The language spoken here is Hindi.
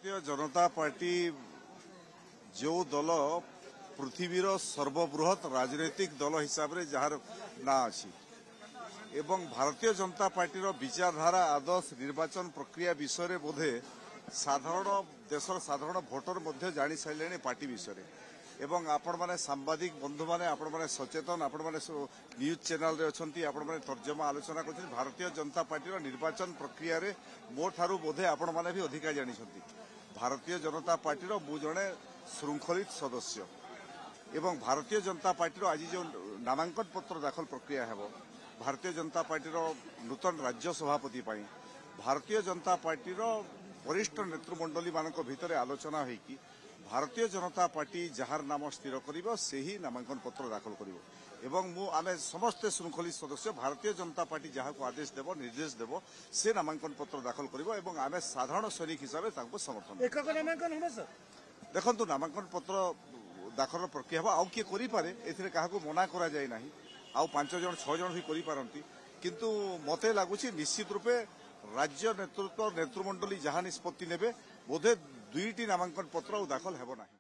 भारतीय जनता पार्टी जो दल पृथ्वीर सर्वबृहत राजनैतिक दल हिसाब से जार ना अच्छी एवं भारतीय जनता पार्टी विचारधारा आदर्श निर्वाचन प्रक्रिया विषय बोधे साधारण देशर साधारण भोटर मध्य जानी सारे पार्टी विषय एवं आपण माने सांबादिक बंधु माने आपण माने सचेतन आपण माने न्यूज चैनल रे अछंती आपण माने तर्जमा आलोचना करछन भारतीय जनता पार्टी निर्वाचन प्रक्रिया रे मो ठारू बोधे आपण माने भी अधिकार जानी छथि। भारतीय जनता पार्टी मु जणे श्रृंखलित सदस्य एवं भारतीय जनता पार्टी आज जो नामांकन पत्र दाखल प्रक्रिया हेबो भारतीय जनता पार्टी नूतन राज्य सभापति पाई भारतीय जनता पार्टी वरिष्ठ नेतृमंडली मानक भितर आलोचना होईकी भारतीय जनता पार्टी जार नाम स्थिर करिबो सेही नामांकन पत्र दाखल करिबो एवं मु आमे समस्त श्रृंखलित सदस्य भारतीय जनता पार्टी जहाँ को आदेश देव निर्देश देव से नामांकन पत्र दाखल करिबो एवं आमे साधारण सैनिक हिसाब से तांको समर्थन एकक नामांकन हम सर देखंतु नामांकन पत्र दाखल प्रक्रिया आउ किए करि पारे एथिरे काहाको मना करा जाय नाही आउ 5 जन 6 जन भी करि पारंती किंतु मते लागुछि निश्चित रूपे राज्य नेतृत्व नेतृमंडली जहाँ निष्पत्ति नेबे बोधे 2टी नामांकन पत्र दाखल हेबो नाही।